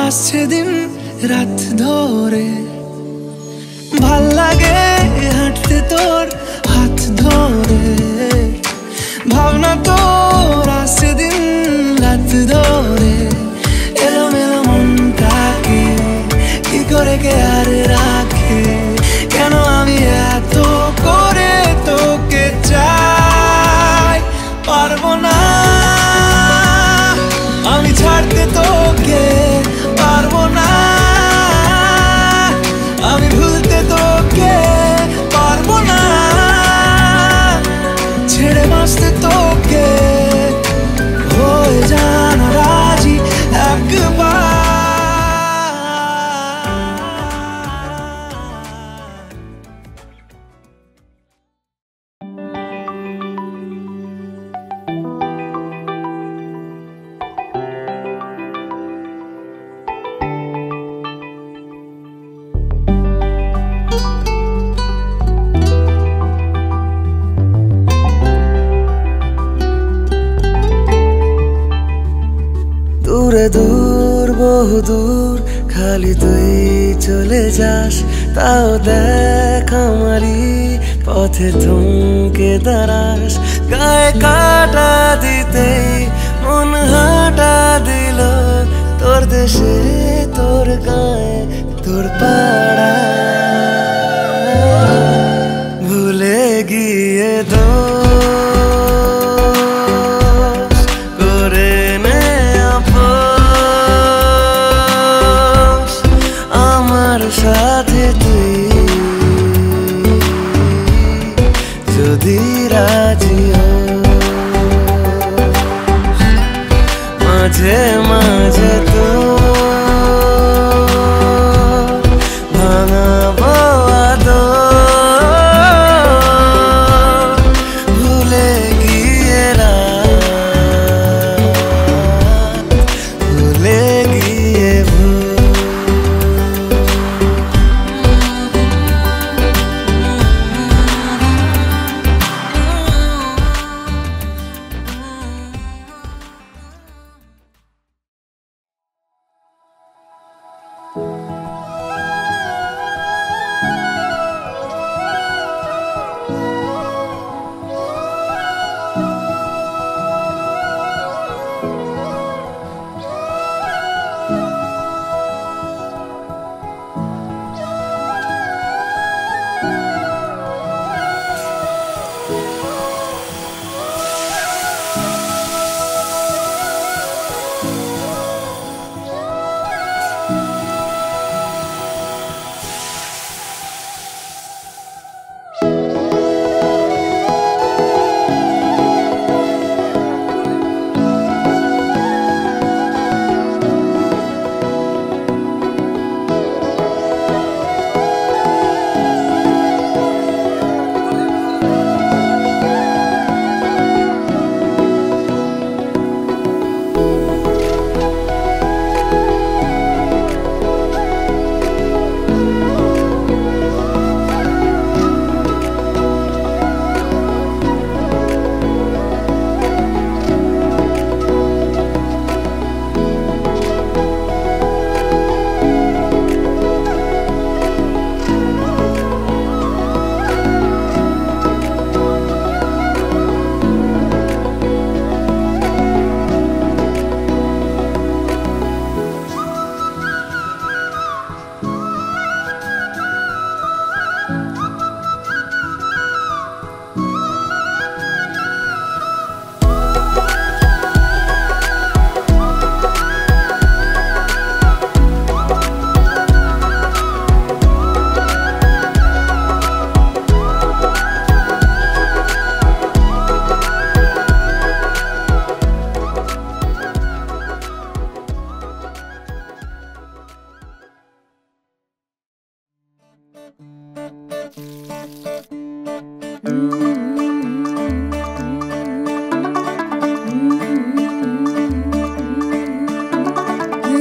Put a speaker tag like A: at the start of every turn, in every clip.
A: আসছে দিন রাত ধরে, ভাল লাগে হাঁটতে তোর হাত ধরে। ভাবনা তোর আসছে দিন রাত ধরে, এলোমেলো মনটাকে কি করে কে আর রাখে। কেন আমি এত করে তোকে চাই, পারবো না আমি ছাড়তে তোকে, পারবো না আমি ভুলতে তোকে, পারবো না ছেড়ে বাঁচতে তোকে। হয়ে জানা রাজি একবার। দূরে দূর বহু দূর খালি তুই চলে যাস, তাও দেখ আমারই পথে থমকে দাঁড়াস। গায়ে কাটা দিতেই মন হাঁটা দিল, তোর দেশে তোর গায়ে তোর পাড়া। ভুলে গিয়ে দোষ করে নে আপোষ, আমার সাথে তুই যদি রাজি হোস। মাঝে মাঝে তো ভাঙাবো আদর, ভুলে গিয়ে রাত, ভুলে গিয়ে ভুল।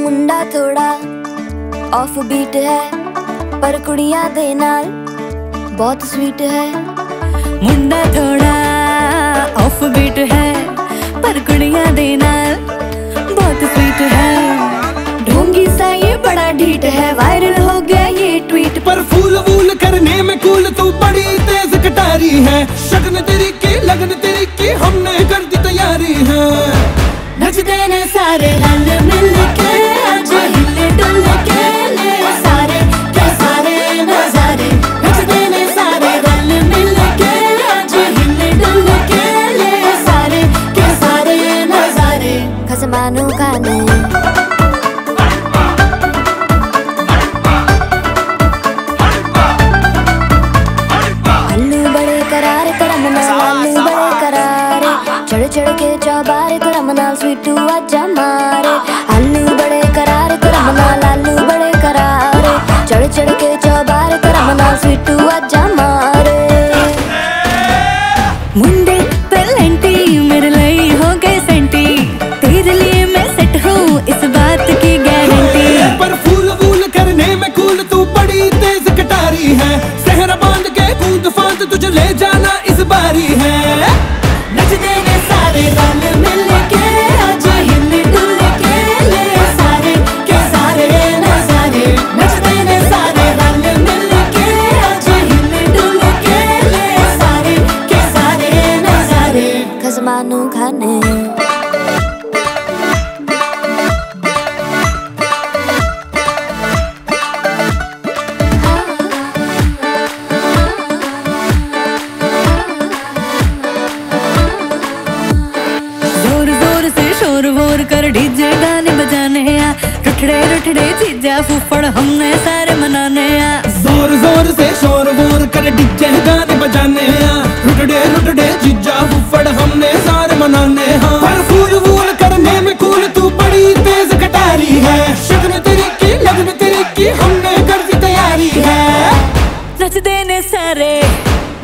B: मुंडा थोड़ा ऑफ बीट है पर कुड़ियां दे नाल बहुत स्वीट है।
C: मुंडा थोड़ा ऑफ बीट है पर कुड़ियां दे नाल बहुत स्वीट है। ढोंगी सा हिट है, वायरल हो गया ये ट्वीट।
A: पर फूल वूल करने में कूल तू बड़ी तेज कटारी है, शगन तेरी की लगन तेरी की हमने कर दी तैयारी है।
C: नचते ने सारे रल मिल के, आज हिले डुल के ले सारे के सारे नजारे। नचते ने सारे रल मिल के, आज हिले डुल के ले सारे के सारे नजारे।
B: खसमानू खाने आलू बड़े करारे करम नाल, आलू बड़े करारे चढ़ चढ़ के चौबारे करम नाल स्वीटू आजा मारे। आलू बड़े करारे करम नाल, आलू बड़े करारे चढ़ चढ़ के चौबारे करम नाल स्वीटू आजा मारे।
C: मुंडे पेलेंटी मेरे लिए हो गए सेंटी, तेरे लिए मैं सेट हूँ इस बात की गारंटी।
A: पर फूल वूल करने में कूल तू बड़ी तेज कटारी है, सहरा बांध के कूद फांद तुझे ले जाना इस बारी है।
C: नचते ने सारे रल मिल के, आज हिले डुल के ले सारे के सारे नजारे। नचते ने सारे रल मिल के, आज हिले डुल के ले सारे के सारे नजारे।
B: खसमानू खाने
C: जोर जोर से शोर वोर कर डीजे गाने बजाने आ, रुठड़े रुठड़े चीजा फूफड़ हमने सारे मनाने आ।
A: जोर जोर से शोर वोर कर डीजे गाने बजाने हैं, रुटड़े रुटड़े जीजा फुफड़ हमने सारे मनाने हैं। पर फूल वूल करने में कूल तू बड़ी तेज कटारी है, शगन तेरी की लगन तेरी की हमने कर दी तैयारी है।
C: नचते ने सारे,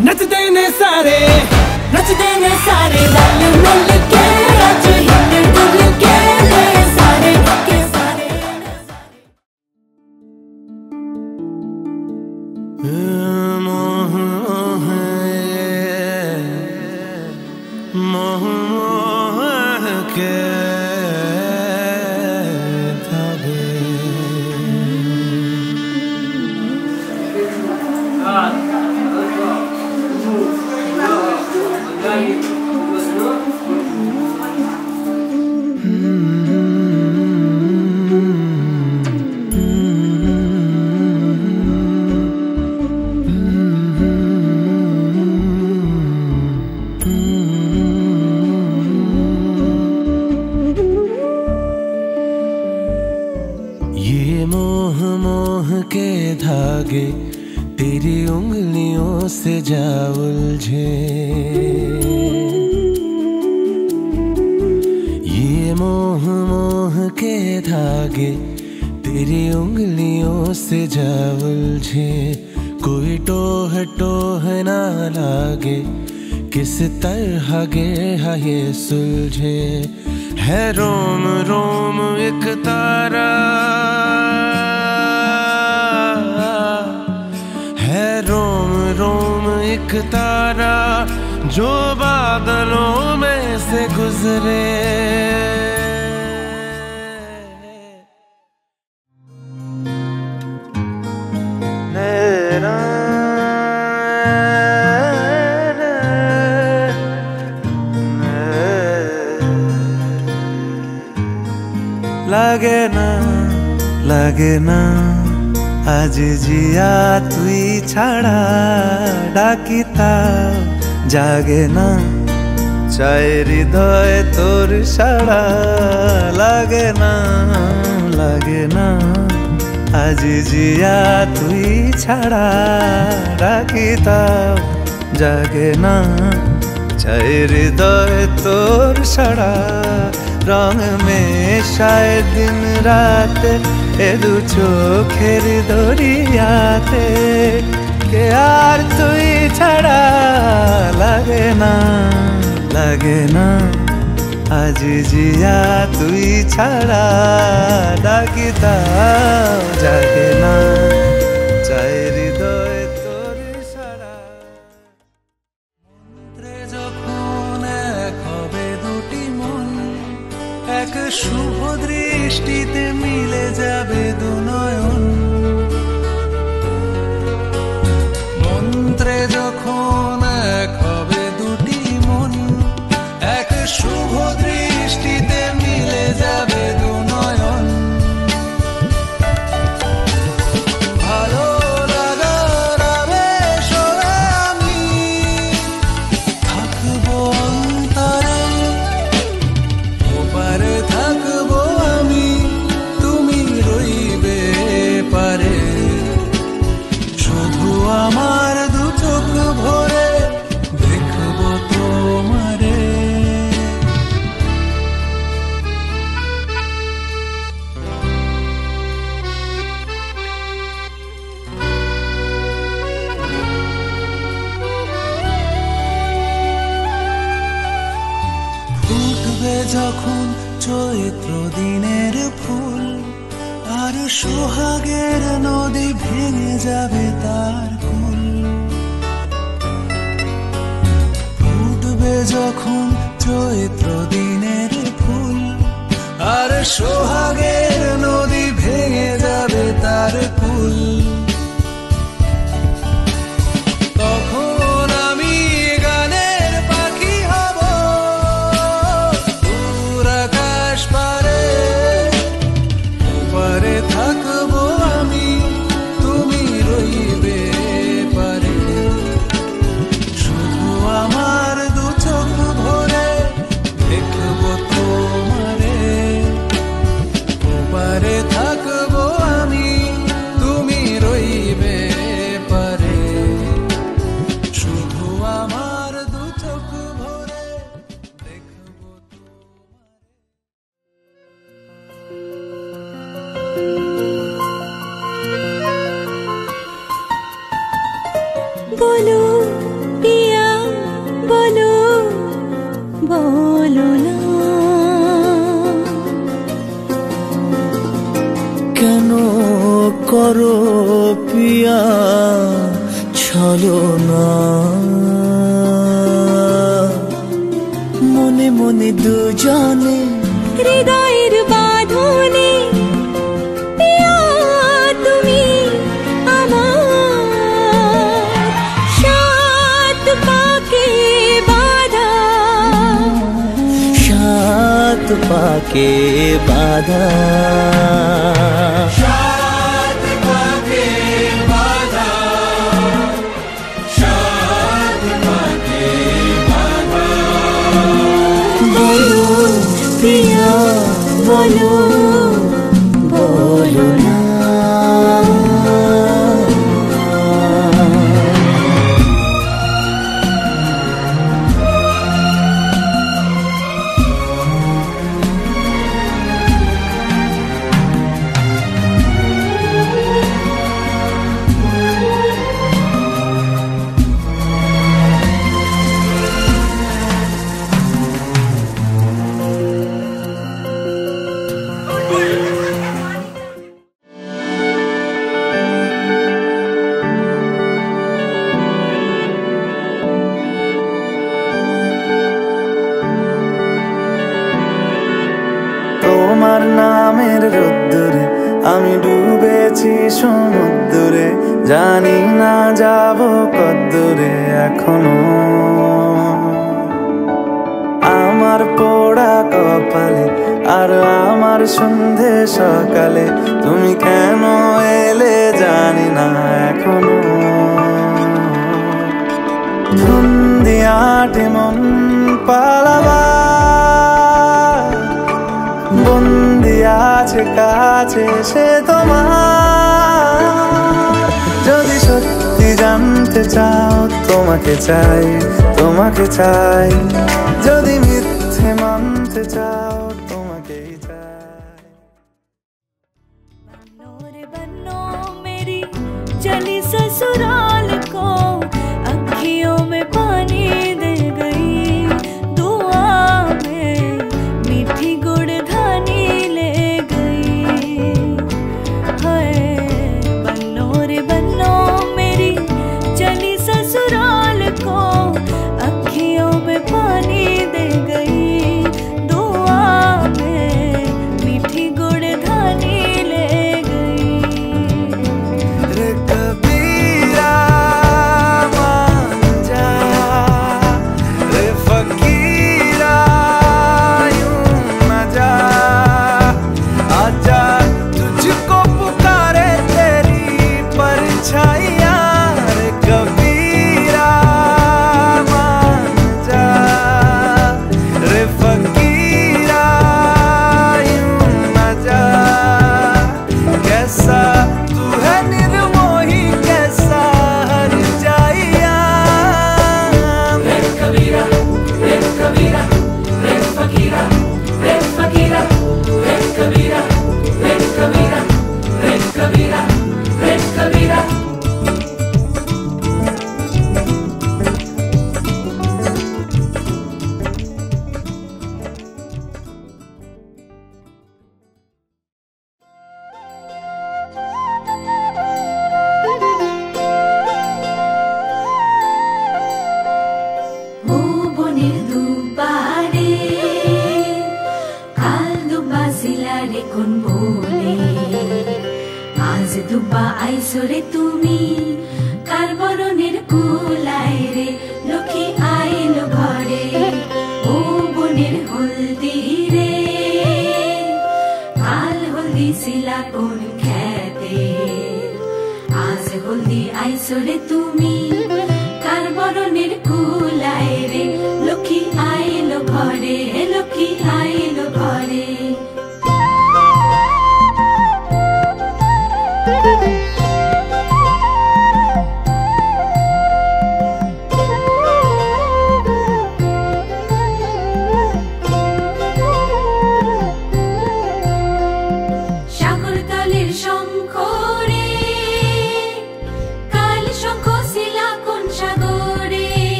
A: नचते ने सारे,
C: नचते ने सारे रल मिल के, आज हिले डुल के ले सारे के सारे नजारे।
A: मोह मोह मोह के धागे। ये मोह मोह के धागे तेरी उंगलियों से जा उलझे, ये मोह मोह के धागे तेरी उंगलियों से जा उलझे। कोई टोह टोह ना लागे, किस तरह गे ये सुलझे। है रोम रोम एक तारा, है रोम रोम एक तारा जो बादलों में से गुजरे। লাগে না আজ জিয়া তুই ছাড়া ডাকিতাও জাগে না চায় হৃদয় তোর সাড়া। লাগে না আজ জিয়া তুই ছাড়া ডাকিতাও জাগে না চায় হৃদয় তোর সাড়া। रंग में शायद दिन रात ए दू चोखेर दरियाते के यार तुई छड़ा লাগে না आज जिया तुई छड़ा डाकिताও জাগে না চায় হৃদয় তোর সাড়া। মন্ত্রে যখন এক হবে দুটি মন এক শুভ দৃষ্টিতে মিলে যাবে দু নয়ন।
D: যখন চৈত্র দিনের ফুল আর সোহাগের নদী ভেঙে যাবে তার কুল, ফুটবে যখন চৈত্র দিনের ফুল আর সোহাগের নদী ভেঙে যাবে তার কুল, তখন আমি গানের পাখি হব দূর আকাশ পারে, পারে থাকবো আমি তুমি রইবে পারে, শুধু আমার দু চোখ ভরে দেখবো তোমারে, পারে থাকবো আমি তুমি রইবে পারে, শুধু আমার দু চোখ ভরে দেখবো
C: बोलो पिया बोलो बोलो ना
D: কেন করো পিয়া ছলনা, মনে মনে দুজনে
C: হৃদয়ের বাঁধনে পিয়া তুমি আমার, সাত পাকে বাঁধা
D: সাত পাকে বাঁধা,
C: बोलो पिया बोलो बोलो ना
D: তোমার নামের রোদ্দুরে আমি ডুবেছি সমুদ্রে, জানি না যাব কদ্দুরে এখনো, আমার পোড়া কপালে আর আমার সন্ধে সকালে তুমি কেন এলে জানি না এখনো, ধুন্দিয়াটে মন পালাবা বন্দি আছে কাছে সে তোমার, যদি সত্যি জানতে চাও তোমাকে চাই তোমাকে চাই, যদি মিথ্যে মানতে চাও তোমাকেই চাই।
C: बन्नो रे बन्नो मेरी चली ससुराल को, अखियों में पानी दे गई, दुआ में मीठी गुड़ धानी ले गई, हाय बन्नो रे बन्नो मेरी चली ससुराल को, अखियों में पानी दे गई, दुआ में मीठी गुड़ धानी ले गई।
D: रे कबीरा
C: দুবা আইসরে তুমি কার বরণের কুলায় রে লক্ষ্মী আইলো ঘরে ও বনের হলদি রে কাল হলদি শিলা কোন খেতে আজ হলদি আইসরে তুমি কার বরণের কুলায় রে লক্ষ্মী আইলো ঘরে লক্ষ্মী আইলো ঘরে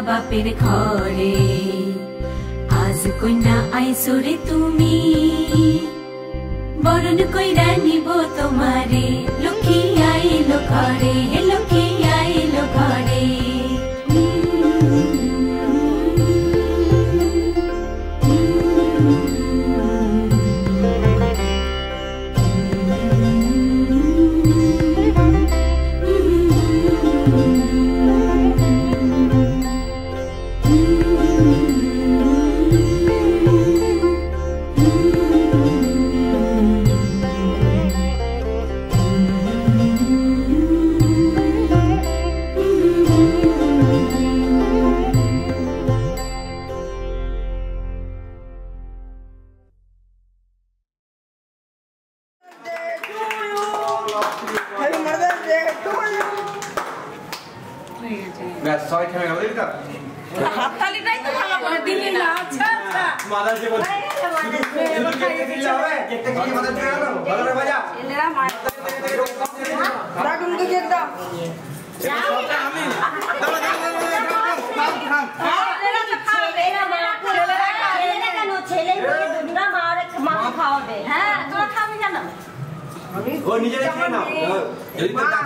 C: বাপের ঘরে আজ কন্যা আইসরে তুমি বরণ কইরা নিব তোমারে লক্ষ্মী আইলো ঘরে লক্ষ্মী আইলো ঘরে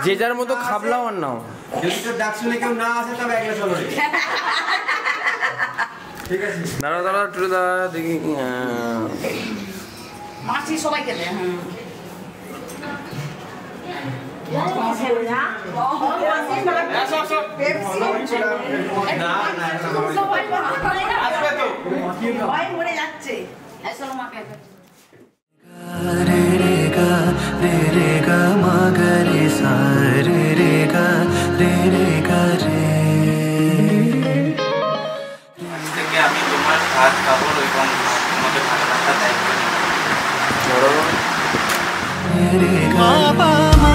E: যে যার মতো খাবলাও আর নাও
F: যদি তো ডাক শুনে কেউ না আসে তবে একলা চলো ঠিক আছে
E: দাঁড়া দাঁড়া একটু দাঁড়া দেখি
G: মাছি সবাইকে দে মরে যাচ্ছে
D: रे रे गा रे रे गा मा गा रे सा रे रे गा रे रे गा रे
H: থেকে আমি তোমার ভাত কাপড় এবং তোমাকে ভালো রাখার দায়িত্ব নিই
D: রে রে গা মা মা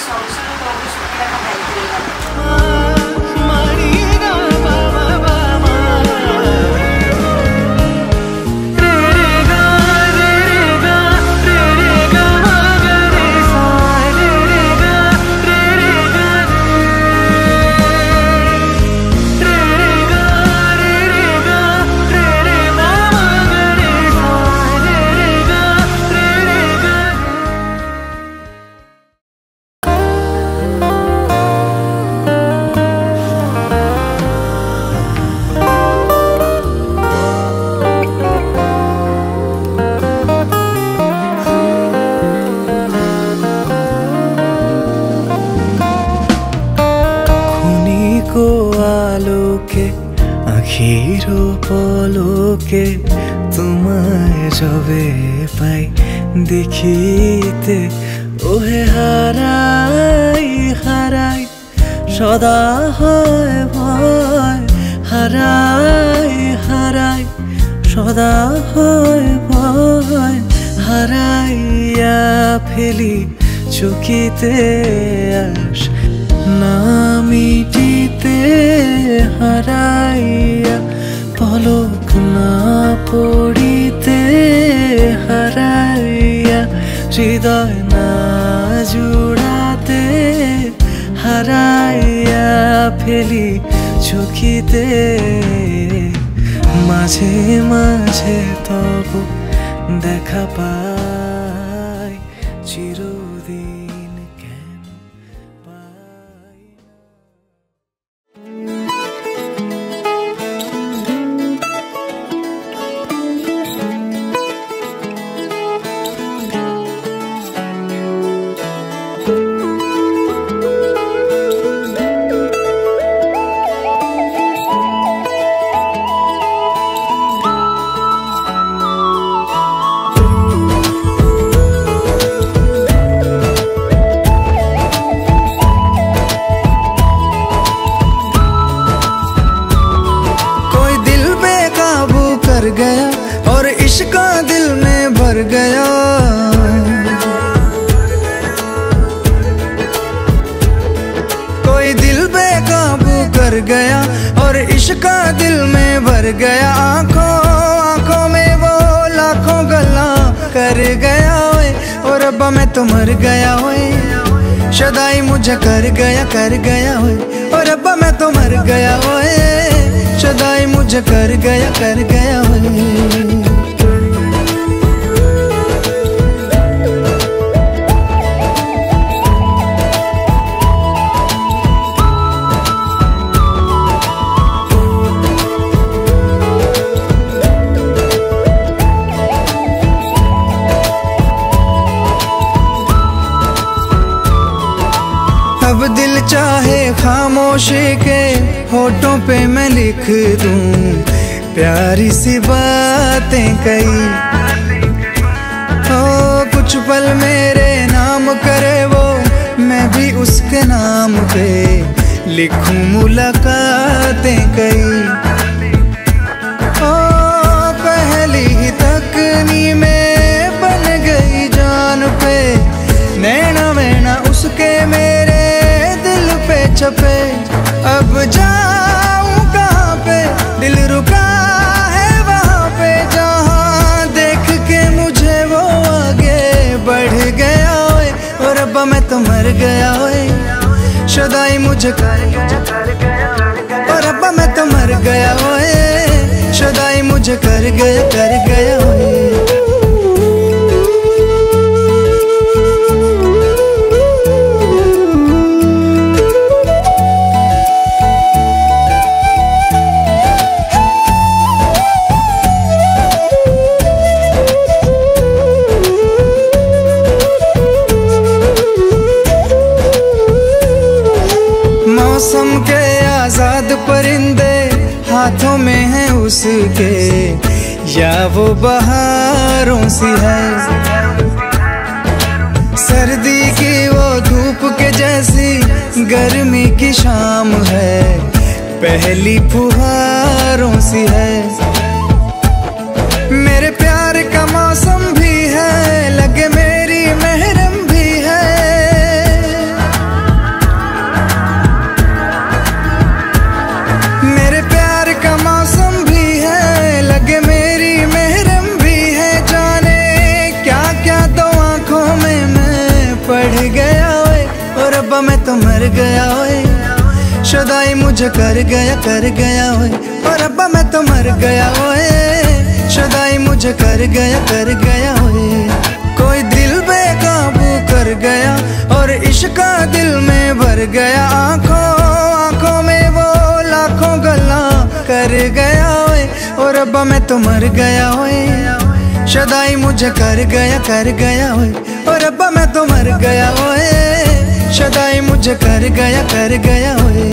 G: সংসার তোমাকে সুখী রাখার দায়িত্ব নিলাম
D: মারি গা মা মা মা মা রে রে গা রে রে গা রে রে গা মা গা রে সা রে রে গা রে রে গা রে রে গা রে রে গা রে রে মা মা গা রে সা রে রে গা রে রে গা ক্ষণিকো আলোকে আখির পলকে তোমায় যবে পাই দেখিতে ওহে হারাই হারাই সদা হয় ভয় হারাই হারাই সদা হয় ভয় হারাইয়া ফেলি চকিতে আস না মিটিতে হারাইয়া পলক না পড়িতে হারাইয়া হৃদয় না জুড়াতে হারাইয়া ফেলি চকিতে মাঝে মাঝে তবু দেখা পাই
I: চিরদিন কেন পাই गया और इश्क दिल में भर गया। कोई दिल बेकाबू कर गया और इश्क दिल में भर गया। आंखों आंखों में वो लाखों गल्ला कर गया ओए और रब्बा मैं तो मर गया ओए। शदाई मुझे कर गया ओए और रब्बा मैं तो मर गया ओए। शदाई मुझे कर गया ओए। अब दिल चाहे खामोशी के होठों पे मैं लिख दूं प्यारी सी बातें कई। ओ कुछ पल मेरे नाम करे वो मैं भी उसके नाम पे लिखूं मुलाकातें कई। ओ पहली ही तकनी में बन गई जान पे नैना मैना उसके मेरे छपे। अब जाऊं कहाँ पे दिल रुका है वहाँ पे जहाँ देख के मुझे वो आगे बढ़ गया ओए और रब्बा मैं तो मर गया ओए। शदाई मुझे कर गया और रब्बा मैं तो मर गया ओए। शदाई मुझे कर गया ओए। मौसम के आजाद परिंदे हाथों में है उसके या वो बहारों सी है। सर्दी की वो धूप के जैसी गर्मी की शाम है पहली फुहारों सी है। मेरे प्यार का मौसम भी है लगे मेरी महरम भी है। मेरे प्यार का मौसम भी है लगे मेरी महरम भी है। जाने क्या क्या दो आंखों में मैं पढ़ गया ओए और रब्बा मैं तो मर गया ओए। शदाई मुझे कर गया ओए और रब्बा मैं तो मर गया ओए। शदाई मुझे कर गया ओए। कोई दिल बेकाबू कर गया और इश्क दिल में भर गया। आंखों आंखों में वो लाखों गल्ला कर गया ओए और रब्बा मैं तो मर गया ओए। शदाई मुझे कर गया ओए और रब्बा मैं तो मर गया ओए। शदाई मुझे कर गया ओए।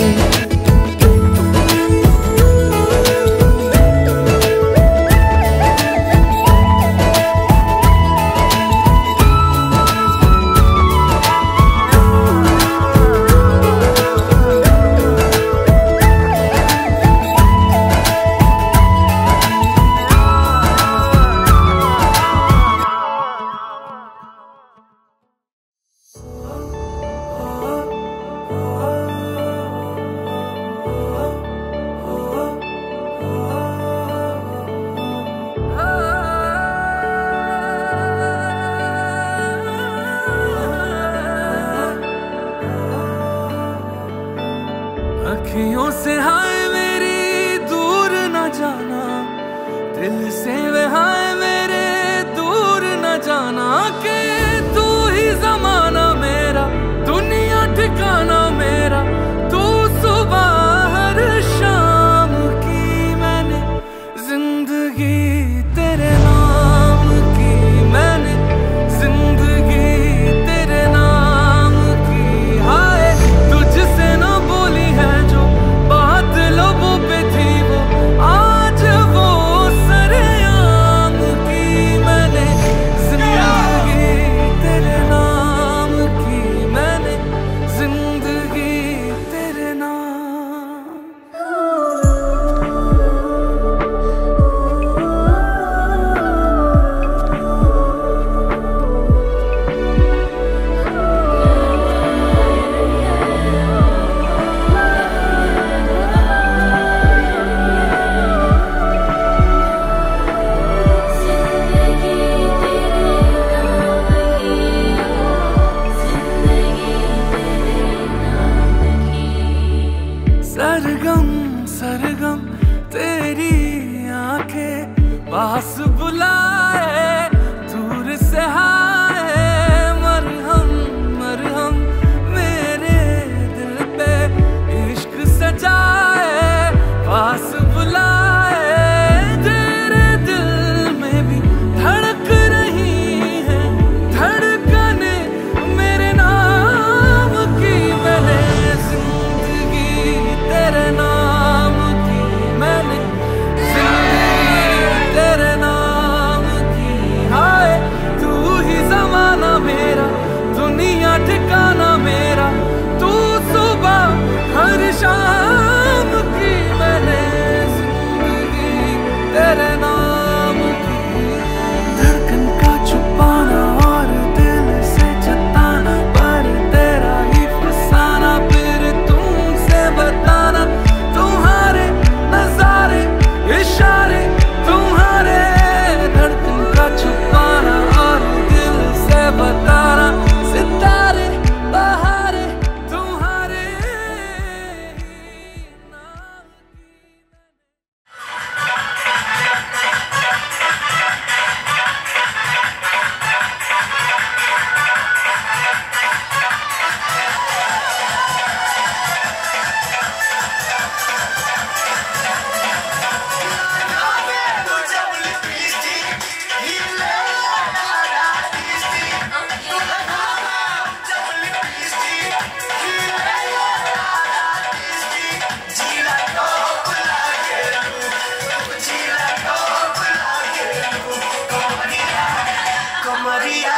J: कमरिया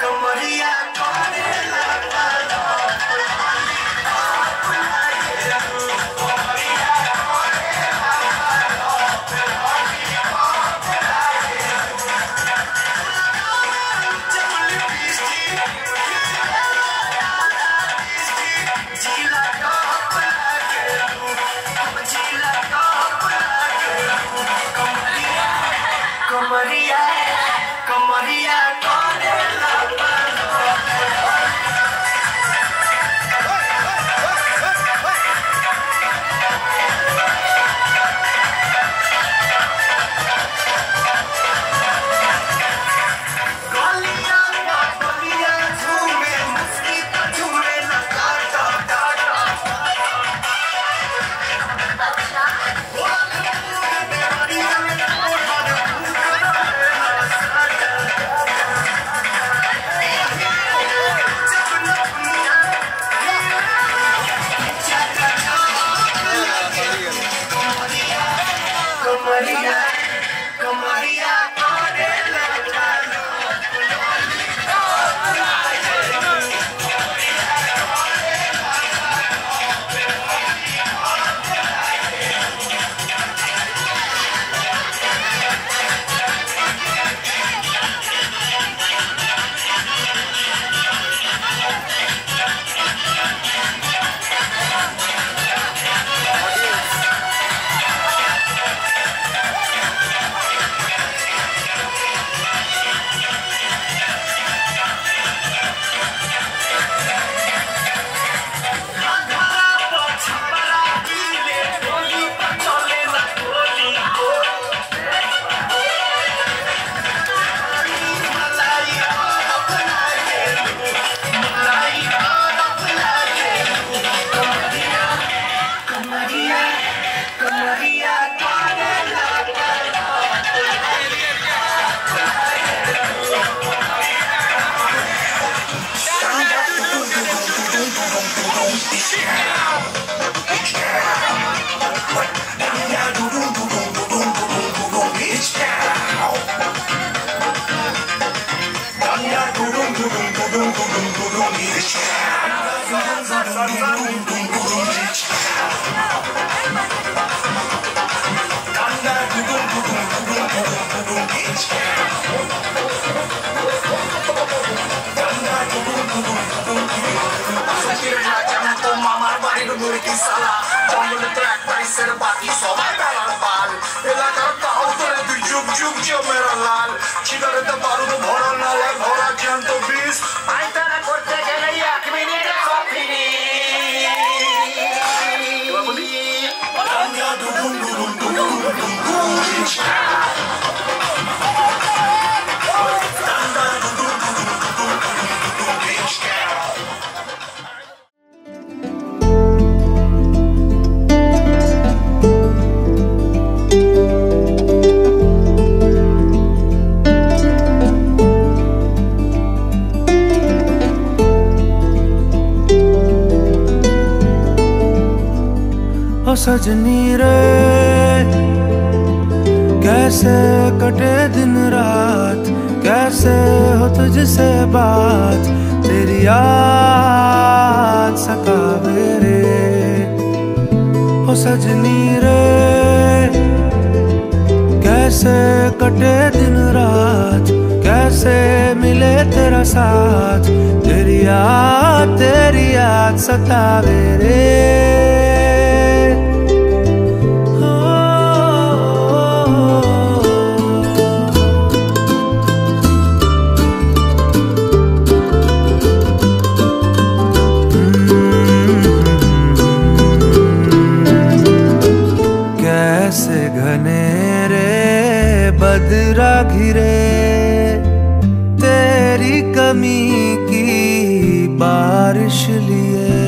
J: कमरिया कमरिया कमरिया कमरिया कमरिया
A: सजनी रे कैसे कटे दिन रात, कैसे हो तुझसे बात, तेरी याद सतावे रे। ओ सजनी रे कैसे कटे दिन रात, कैसे मिले तेरा साथ, तेरी याद सतावे रे। बदरा घिरे तेरी कमी की बारिश लिए,